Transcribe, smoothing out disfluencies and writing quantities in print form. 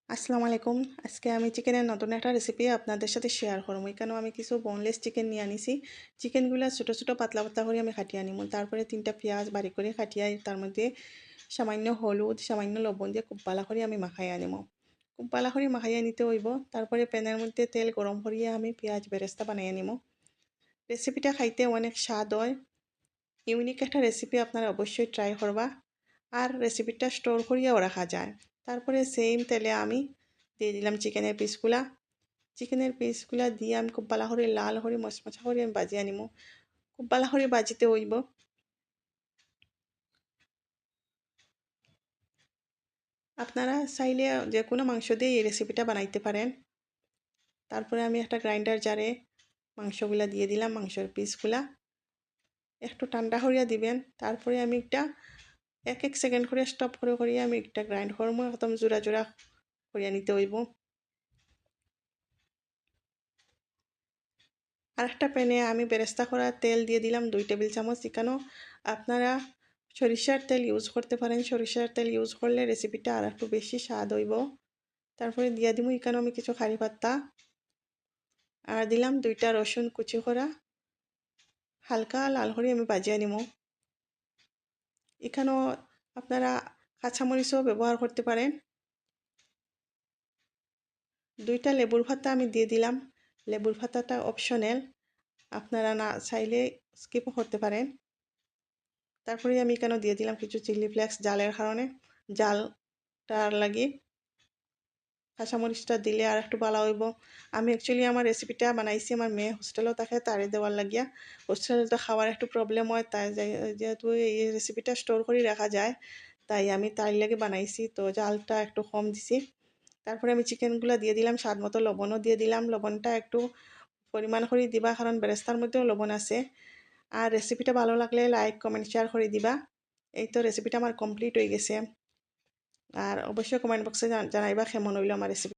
আসসালামু আলাইকুম। আজকে আমি চিকেনের নতুন একটা রেসিপি আপনাদের সাথে শেয়ার করব। এখানে আমি কিছু বোনলেস চিকেন নিয়ে আনিছি। চিকেনগুলো ছোট ছোট পাতলা পাতলা করে আমি কাটিয়ে আনিব। তারপরে 3টা পেঁয়াজ বারিক করে কাটিয়ে তার মধ্যে সামান্য হলুদ সামান্য লবণ দিয়ে খুব ভালো করে আমি মাখাই আনিব। খুব ভালো করে মাখাইয়া নিতে হইব। তারপরে প্যানের মধ্যে তেল গরম করিয়ে আমি পেঁয়াজ বেরেস্তা বানাই আনিব। রেসিপিটা খাইতে অনেক স্বাদ হয়। ইউনিক একটা রেসিপি আপনারা অবশ্যই ট্রাই করবা। আর রেসিপিটা স্টোর করিয়াও রাখা যায়। তারপরে সেম তেলে আমি দিয়ে দিলাম চিকেনের পিসগুলা দিয়ে আমি খুব ভালো করে লাল করে মচমচা করে আমি ভাজিয়ে আনিব। খুব ভালো করে ভাজিতে হইব। আপনারা চাইলে যে কোনো মাংস দিয়ে এই রেসিপিটা বানাইতে পারেন। তারপরে আমি একটা গ্রাইন্ডার জারে মাংসগুলা দিয়ে দিলাম, মাংসের পিসগুলা একটু ঠান্ডা করিয়া দিবেন। তারপরে আমি একটা 1 সেকেন্ড করে স্টপ করে করিয়া আমি একটা গ্রাইন্ড করবো, একদম জোড়া জোড়া করিয়া নিতে হইব। আর একটা প্যানে আমি বেরেস্তা করা তেল দিয়ে দিলাম 2 টেবিল চামচ। এখানেও আপনারা সরিষার তেল ইউজ করতে পারেন। সরিষার তেল ইউজ করলে রেসিপিটা আর একটু বেশি স্বাদ হইব। তারপরে দিয়ে দিব এখানেও আমি কিছু কারি পাতা আর দিলাম 2টা রসুন কুচি করা, হালকা লাল করে আমি ভাজিয়ে নিব। এখানেও আপনারা কাঁচামরিচও ব্যবহার করতে পারেন। 2টা লেবুর পাতা আমি দিয়ে দিলাম। লেবুর পাতাটা অপশনাল, আপনারা না চাইলে স্কিপও করতে পারেন। তারপরে আমি এখানে দিয়ে দিলাম কিছু চিলি ফ্লেক্স, জালের কারণে, জালটার লাগি কাঁচামরিচটা দিলে আর একটু ভালো হইব। আমি অ্যাকচুয়ালি আমার রেসিপিটা বানাইছি আমার মেয়ে হোস্টেলেও থাকে, তারে দেওয়ার লাগিয়া। হোস্টেলে তো খাওয়ার একটু প্রবলেম হয়, তাই যেহেতু এই রেসিপিটা স্টোর করে রাখা যায়, তাই আমি তার লাগে বানাইছি, তো জালটা একটু কম দিছি। তারপরে আমি চিকেনগুলো দিয়ে দিলাম, স্বাদ মতো লবণও দিয়ে দিলাম। লবণটা একটু পরিমাণ করে দিবা, কারণ বেরেস্তার মধ্যেও লবণ আছে। আর রেসিপিটা ভালো লাগলে লাইক কমেন্ট শেয়ার করে দিবা। এই তো রেসিপিটা আমার কমপ্লিট হয়ে গেছে। আর অবশ্যই কমেন্ট বক্সে জানাইবা কেমন হইলো আমার রেসিপি।